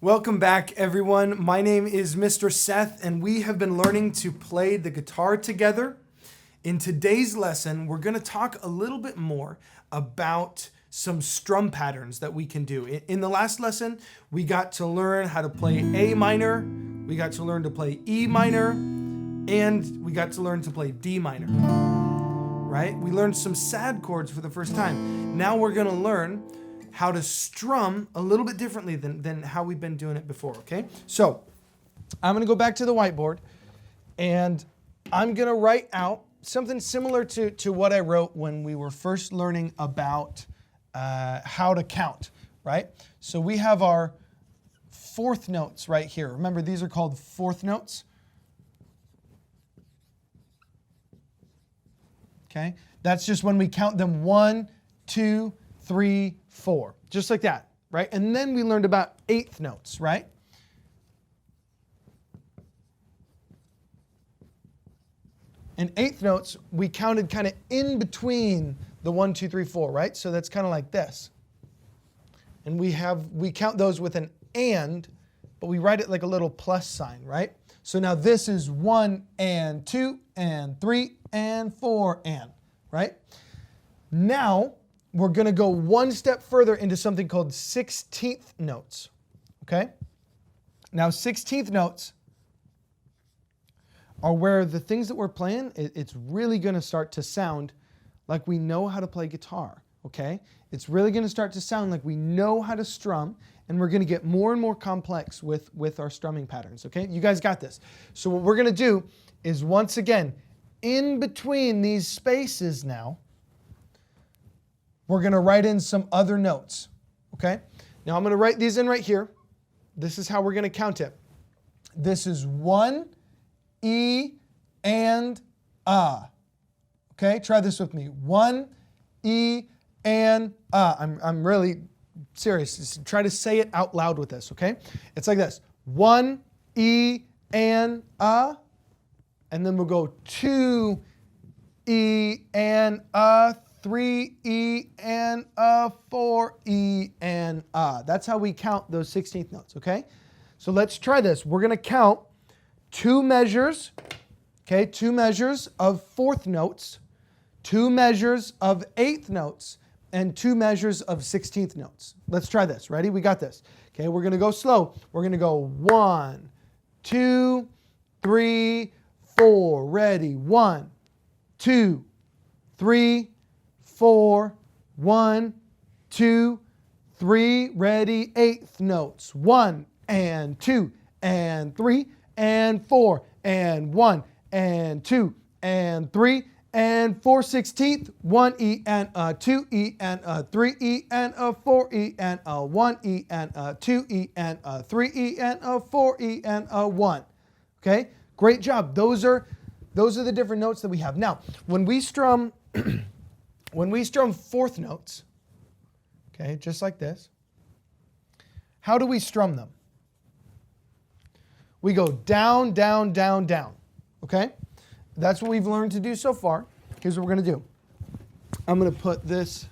Welcome back, everyone. My name is Mr. Seth, and we have been learning to play the guitar together. In today's lesson, we're going to talk a little bit more about some strum patterns that we can do. In the last lesson, we got to learn how to play A minor, we got to learn to play E minor, and we got to learn to play D minor, right? We learned some sad chords for the first time. Now we're going to learn how to strum a little bit differently than how we've been doing it before, okay? So I'm going to go back to the whiteboard, and I'm going to write out something similar to what I wrote when we were first learning about how to count, right? So we have our fourth notes right here. Remember, these are called fourth notes. Okay? That's just when we count them 1, 2, 3, 4, just like that, right? And then we learned about eighth notes, right? And eighth notes, we counted kind of in between the 1, 2, 3, 4, right? So that's kind of like this. And we count those with an and, but we write it like a little plus sign, right? So now this is 1 and 2 and 3 and 4 and, right? Now we're going to go one step further into something called 16th notes, okay? Now 16th notes are where the things that we're playing, it's really going to start to sound like we know how to play guitar, okay? It's really going to start to sound like we know how to strum, and we're going to get more and more complex with our strumming patterns, okay? You guys got this. So what we're going to do is, once again, in between these spaces now, we're going to write in some other notes, okay? Now I'm going to write these in right here. This is how we're going to count it. This is 1, E, and A. Okay, try this with me. 1, E, and A. I'm really serious. Just try to say it out loud with this, okay? It's like this. 1, E, and A. And then we'll go 2, E, and A. 3, E, and A. 4, E, and A. That's how we count those 16th notes, okay? So let's try this. We're going to count 2 measures, okay? 2 measures of fourth notes, 2 measures of eighth notes, and 2 measures of 16th notes. Let's try this. Ready? We got this. Okay, we're going to go slow. We're going to go 1, 2, 3, 4. Ready? 1, 2, 3, 4. 1, 2, 3. Ready? Eighth notes. 1 and 2 and 3 and 4 and 1 and 2 and 3 and 4 16th. 1 E and a 2 E and a 3 E and a 4 E and a 1 E and a 2 E and a 3 E and a 4 E and a 1. Okay, great job. Those are the different notes that we have. Now, when we strum fourth notes, okay, just like this, how do we strum them? We go down, down, down, down, okay? That's what we've learned to do so far. Here's what we're going to do. I'm going to put this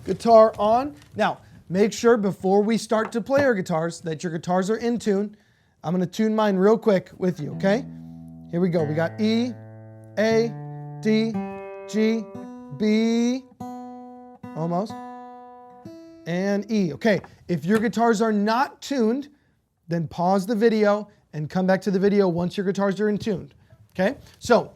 guitar on. Now, make sure before we start to play our guitars that your guitars are in tune. I'm going to tune mine real quick with you, okay? Here we go. We got E, A, D, G, B, almost, and E. Okay, if your guitars are not tuned, then pause the video and come back to the video once your guitars are in tune. Okay, so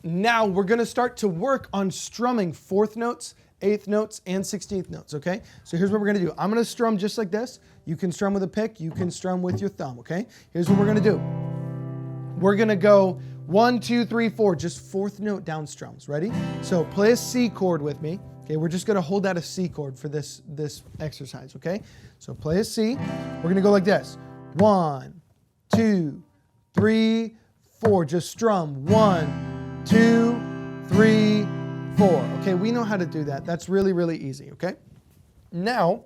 now we're going to start to work on strumming fourth notes, eighth notes, and 16th notes, okay? So here's what we're going to do. I'm going to strum just like this. You can strum with a pick. You can strum with your thumb, okay? Here's what we're going to do. We're going to go 1, 2, 3, 4, just fourth note down strums. Ready? So play a C chord with me. Okay, we're just going to hold out a C chord for this exercise, okay? So play a C. We're going to go like this. 1, 2, 3, 4. Just strum. 1, 2, 3, 4. Okay, we know how to do that. That's really, really easy, okay? Now,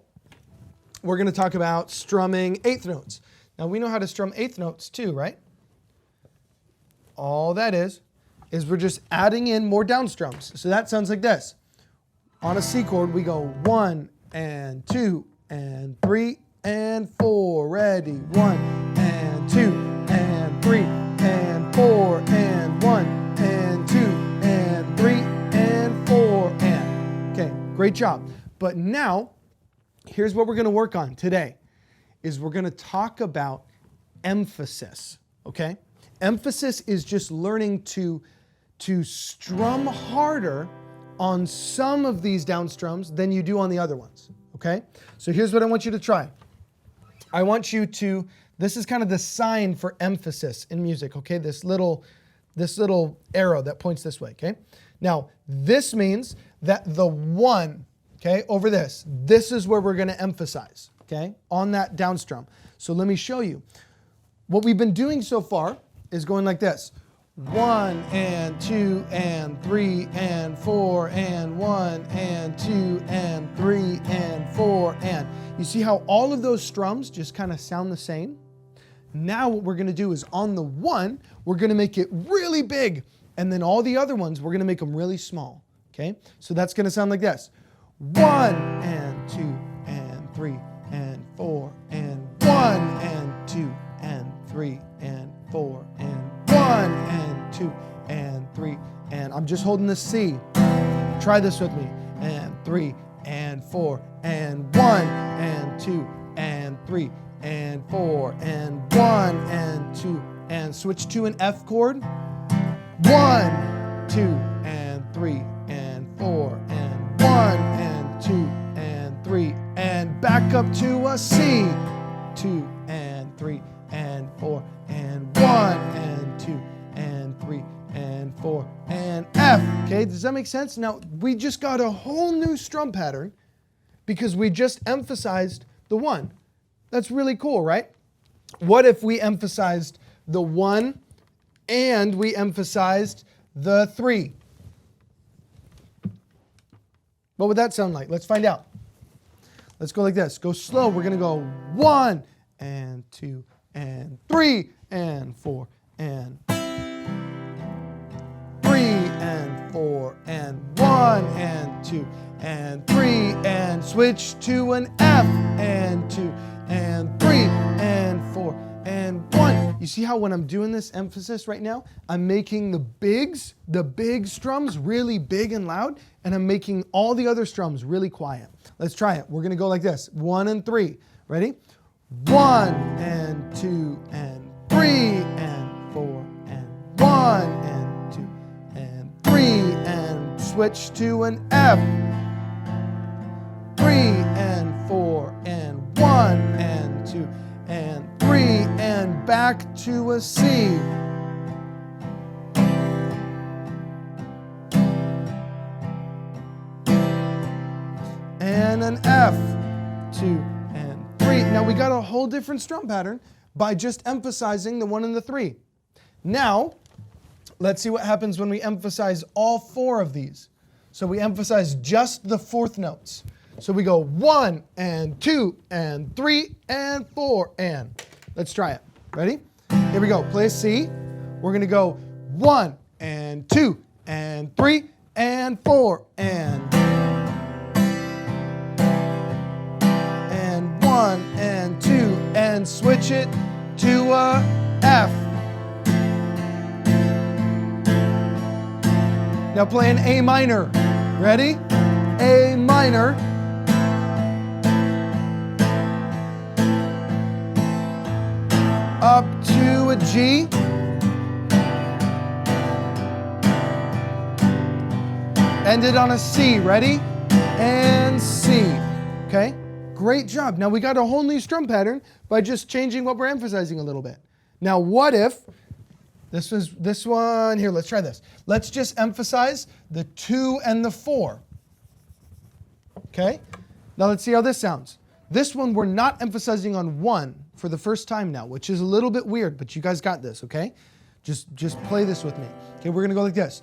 we're going to talk about strumming eighth notes. Now, we know how to strum eighth notes too, right? All that is we're just adding in more down strums. So that sounds like this. On a C chord, we go 1 and 2 and 3 and 4. Ready? 1 and 2 and 3 and 4 and 1 and 2 and 3 and 4 and. Okay, great job. But now, here's what we're going to work on today, is we're going to talk about emphasis, okay? Emphasis is just learning to strum harder on some of these down strums than you do on the other ones, okay? So here's what I want you to try. I want you to, this is kind of the sign for emphasis in music, okay? This little arrow that points this way, okay? Now, this means that the 1, okay, over this is where we're going to emphasize, okay, on that down strum. So let me show you. What we've been doing so far is going like this. 1 and 2 and 3 and 4 and 1 and 2 and 3 and 4 and. You see how all of those strums just kind of sound the same? Now what we're going to do is on the 1, we're going to make it really big. And then all the other ones, we're going to make them really small. Okay? So that's going to sound like this. 1 and 2 and 3 and 4 and 1 and 2 and 3 and 4 and 1 and 2 and 3 and I'm just holding the C. Try this with me. And 3 and 4 and 1 and 2 and 3 and 4 and 1 and 2 and switch to an F chord. 1, 2 and 3 and 4 and 1 and 2 and 3 and back up to a C. 2 and 3 and 4 and 1 and 2 and 3 and 4 and F. Okay, does that make sense? Now, we just got a whole new strum pattern because we just emphasized the 1. That's really cool, right? What if we emphasized the 1 and we emphasized the 3? What would that sound like? Let's find out. Let's go like this. Go slow. We're going to go 1 and 2 and 3 and 4 and 3 and 4 and 1 and 2 and 3 and switch to an F and 2 and 3 and 4 and 1. You see how when I'm doing this emphasis right now, I'm making the big strums really big and loud, and I'm making all the other strums really quiet. Let's try it. We're going to go like this. 1 and 3. Ready? 1 and 2 and 3 and 4 and 1 and 2 and 3 and switch to an F. 3 and 4 and 1 and 2 and 3 and back to a C. And an F. 2 and 3. Now we got a whole different strum pattern by just emphasizing the 1 and the 3. Now, let's see what happens when we emphasize all 4 of these. So we emphasize just the 4th notes. So we go 1 and 2 and 3 and 4 and. Let's try it. Ready? Here we go. Play a C. We're going to go 1 and 2 and 3 and 4 and 1 and 2 and switch it to a F. Now play an A minor. Ready? A minor. Up to a G. Ended on a C. Ready? And C. Okay? Great job. Now we got a whole new strum pattern by just changing what we're emphasizing a little bit. Now what if this one here, let's try this. Let's just emphasize the 2 and the 4. Okay? Now let's see how this sounds. This one we're not emphasizing on 1 for the first time now, which is a little bit weird, but you guys got this, okay? Just play this with me. Okay, we're gonna go like this.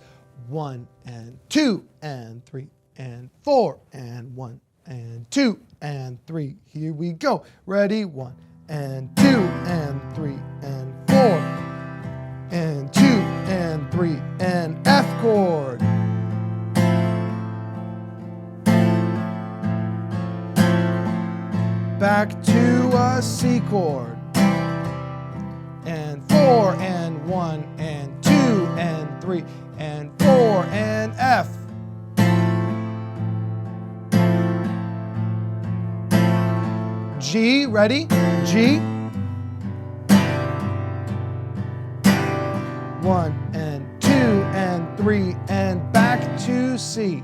1 and 2 and 3 and 4 and 1 and 2 and 3. Here we go. Ready? 1 and 2 and 3 and 4 and 2 and 3 and F chord. Back to C chord. And 4 and 1 and 2 and 3 and 4 and F. G, ready? G. 1 and 2 and 3 and back to C.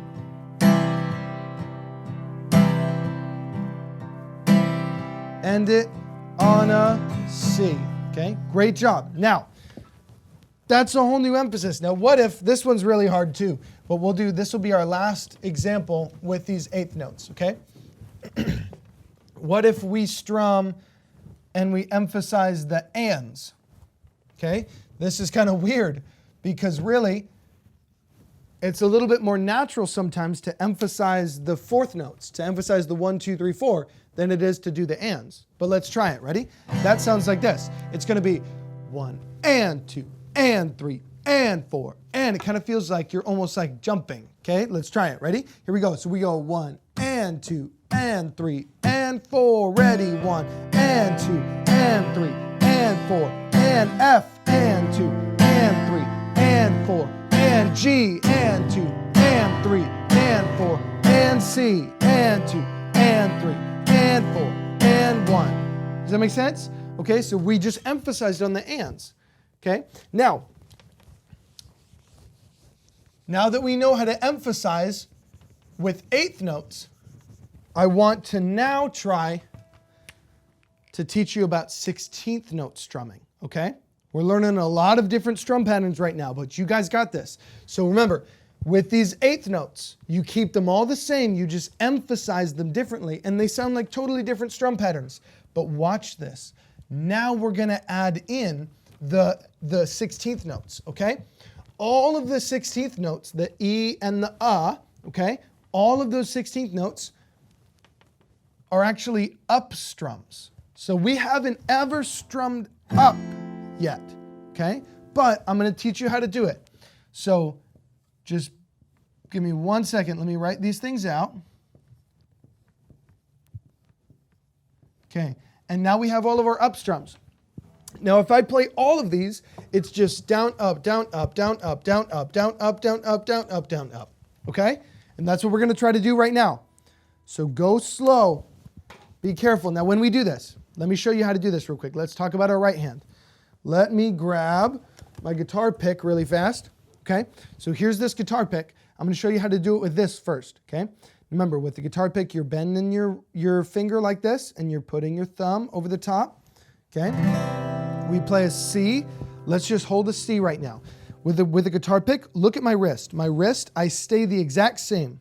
End it on a C. Okay, great job. Now, that's a whole new emphasis. Now, what if, this one's really hard too, but this will be our last example with these eighth notes, okay? What if we strum and we emphasize the ands, okay? This is kind of weird because really, it's a little bit more natural sometimes to emphasize the fourth notes, to emphasize the 1, 2, 3, 4, than it is to do the ands. But let's try it, ready? That sounds like this. It's gonna be 1 and 2 and 3 and 4, and it kind of feels like you're almost like jumping, okay? Let's try it, ready? Here we go. So we go 1 and 2 and 3 and 4, ready? 1 and 2 and 3 and 4 and F and 2 and 3 and 4 and G and 2 and 3 and 4 and C and 2 and 3 and 4 and 1. Does that make sense? Okay, so we just emphasized on the ands. Okay, now that we know how to emphasize with eighth notes, I want to now try to teach you about 16th note strumming. Okay, we're learning a lot of different strum patterns right now, but you guys got this. So remember, with these eighth notes, you keep them all the same, you just emphasize them differently, and they sound like totally different strum patterns. But watch this. Now we're gonna add in the 16th notes, okay? All of the 16th notes, the E and the okay? All of those 16th notes are actually up strums. So we haven't ever strummed up yet, okay? But I'm gonna teach you how to do it. So just give me 1 second. Let me write these things out. Okay, and now we have all of our up strums. Now if I play all of these, it's just down, up, down, up, down, up, down, up, down, up, down, up, down, up, down, up. Okay? And that's what we're going to try to do right now. So go slow. Be careful. Now when we do this, let me show you how to do this real quick. Let's talk about our right hand. Let me grab my guitar pick really fast. Okay? So here's this guitar pick. I'm going to show you how to do it with this first. Okay? Remember, with the guitar pick, you're bending your finger like this, and you're putting your thumb over the top. Okay? We play a C. Let's just hold a C right now. With the guitar pick, look at my wrist. My wrist, I stay the exact same.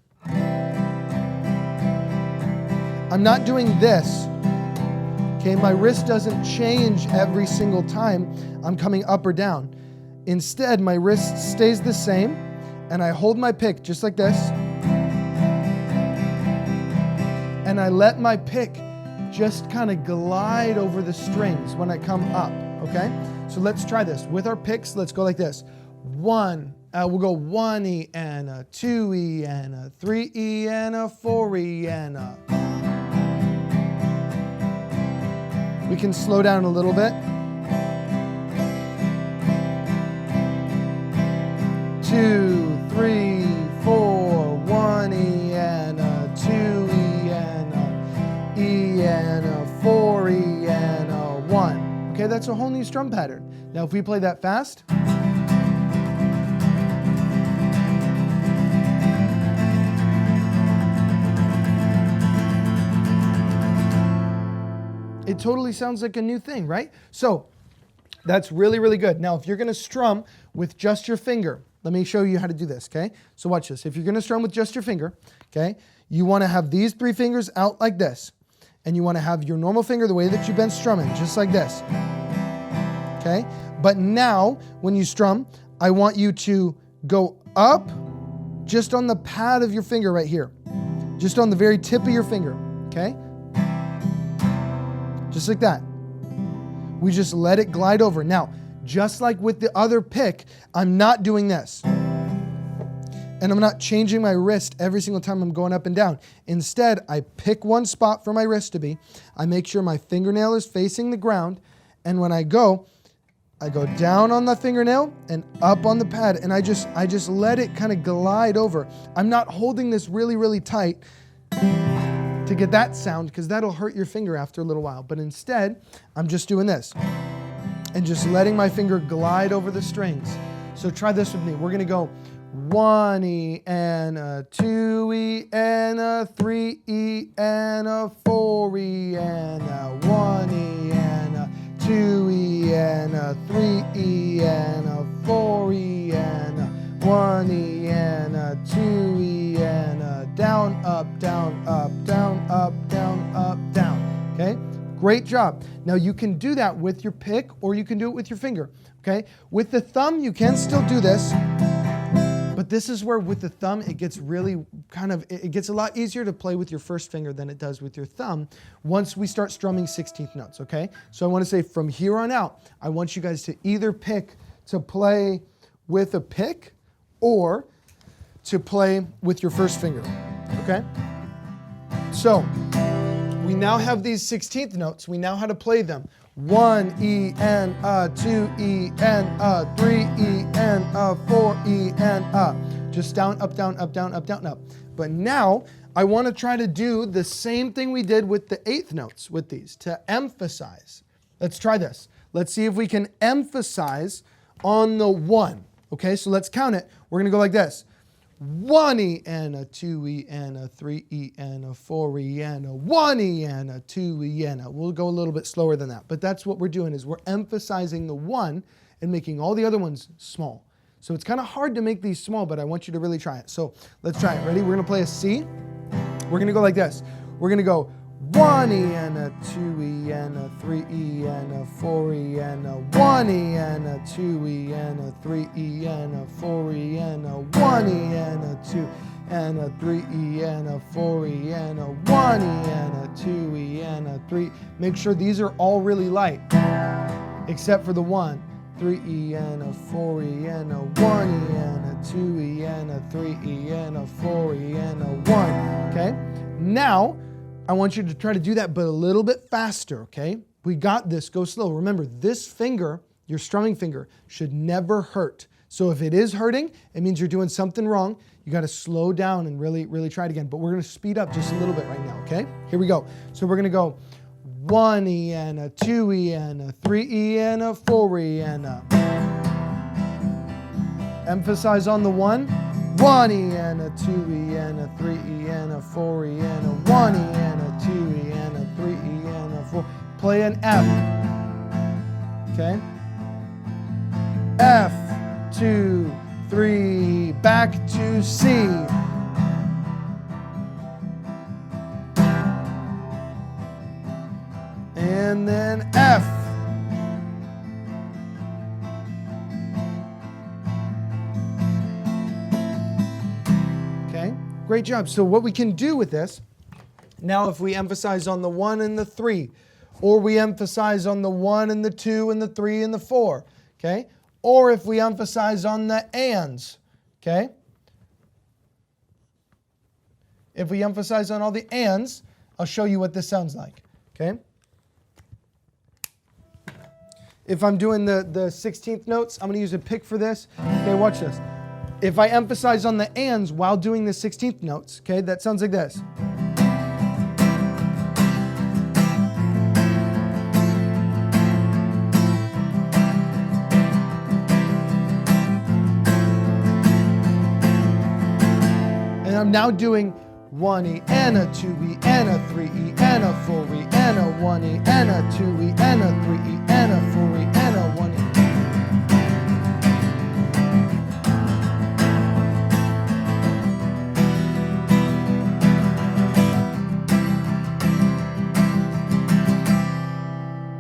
I'm not doing this. Okay, my wrist doesn't change every single time I'm coming up or down. Instead, my wrist stays the same, and I hold my pick just like this. And I let my pick just kind of glide over the strings when I come up, okay? So let's try this. With our picks, let's go like this. We'll go 1E and a 2E and a 3E and a 4E and a... We can slow down a little bit. 2, 3, 4, 1E and a 2E and a E and a 4E and a 1. Okay, that's a whole new strum pattern. Now if we play that fast. It totally sounds like a new thing, right? So that's really, really good. Now, if you're going to strum with just your finger, let me show you how to do this, okay? So watch this. If you're going to strum with just your finger, okay, you want to have these 3 fingers out like this. And you want to have your normal finger the way that you've been strumming, just like this. Okay? But now, when you strum, I want you to go up just on the pad of your finger right here. Just on the very tip of your finger, okay? Just like that. We just let it glide over. Now, just like with the other pick, I'm not doing this. and I'm not changing my wrist every single time I'm going up and down. Instead, I pick one spot for my wrist to be. I make sure my fingernail is facing the ground, and when I go down on the fingernail and up on the pad, and I just let it kind of glide over. I'm not holding this really, really tight to get that sound, because that'll hurt your finger after a little while. But instead, I'm just doing this and just letting my finger glide over the strings. So try this with me. We're going to go 1E and a 2E and a 3E and a 4E and a 1E and a 2E and a 3E and a 4E and a 1E and a 2E and a down, up, down, up, down, up, down, up, down. Okay? Great job. Now you can do that with your pick, or you can do it with your finger. Okay? With the thumb, you can still do this. But this is where with the thumb, it gets really it gets a lot easier to play with your first finger than it does with your thumb once we start strumming 16th notes, okay? So I want to say from here on out, I want you guys to either pick to play with a pick or to play with your first finger, okay? So we now have these 16th notes. We know how to play them. 1E and a 2E and a 3E and a 4E and a. Just down, up, down, up, down, up, down, up. But now I want to try to do the same thing we did with the 8th notes with these, to emphasize. Let's try this. Let's see if we can emphasize on the 1. Okay, so let's count it. We're going to go like this. 1E and a 2E and a 3E and a 4E and a 1E and a 2E and a. We'll go a little bit slower than that, but that's what we're doing, is we're emphasizing the 1 and making all the other ones small. So it's kind of hard to make these small, but I want you to really try it. So let's try it. Ready? We're going to play a C. We're going to go like this. We're going to go 1E and a 2E and a 3E and a 4E and a 1E and a 2E and a 3E and a 4E and a 1E and a 2 and a 3E and a 4E and a 1E and a 2E and a 3. Make sure these are all really light, except for the 1. 3E and a 4E and a 1E and a 2E and a 3E and a 4E and a 1. Okay? Now, I want you to try to do that, but a little bit faster, okay? We got this. Go slow. Remember, this finger, your strumming finger, should never hurt. So if it is hurting, it means you're doing something wrong. You got to slow down and really, really try it again. But we're going to speed up just a little bit right now, okay? Here we go. So we're going to go 1E and a 2E and a 3E and a 4E and a. Emphasize on the 1. 1E and a 2E and a 3E and a 4E and a 1E and a 2E and a 3E and a 4. Play an F. Okay? F, 2, 3, back to C. And then F. Okay, great job. So what we can do with this, now if we emphasize on the 1 and the 3, or we emphasize on the 1 and the 2 and the 3 and the 4, okay? Or if we emphasize on the ands, okay? If we emphasize on all the ands, I'll show you what this sounds like, okay? If I'm doing the 16th notes, I'm going to use a pick for this. Okay, watch this. If I emphasize on the ands while doing the 16th notes, okay, that sounds like this. And I'm now doing 1E and a 2E and a 3E and a 4E and a 1E and a 2E and a 3E and a 4E and a 1E.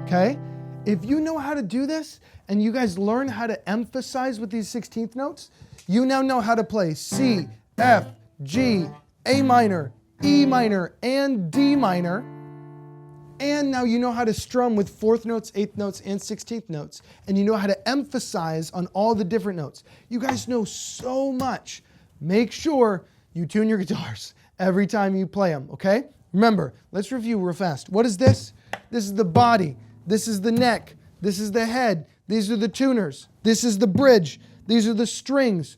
Okay? If you know how to do this and you guys learn how to emphasize with these 16th notes, you now know how to play C, F, G, A minor, E minor, and D minor. And now you know how to strum with 4th notes, 8th notes, and 16th notes. And you know how to emphasize on all the different notes. You guys know so much. make sure you tune your guitars every time you play them, okay? Remember, let's review real fast. What is this? This is the body. This is the neck. This is the head. These are the tuners. This is the bridge. These are the strings.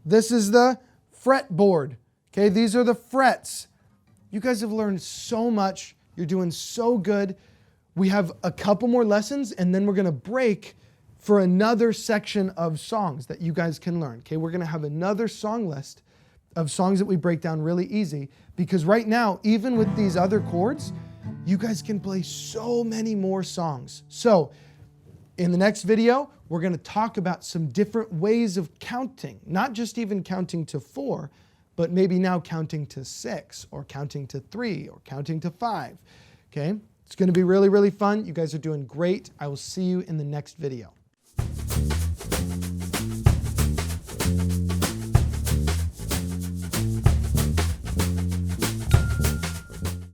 This is the fretboard. Okay, these are the frets. You guys have learned so much. You're doing so good. We have a couple more lessons, and then we're going to break for another section of songs that you guys can learn. Okay, we're going to have another song list of songs that we break down really easy, because right now, even with these other chords, you guys can play so many more songs. So in the next video, we're going to talk about some different ways of counting, not just even counting to 4, but maybe now counting to 6 or counting to 3 or counting to 5. Okay, it's going to be really, really fun. You guys are doing great. I will see you in the next video.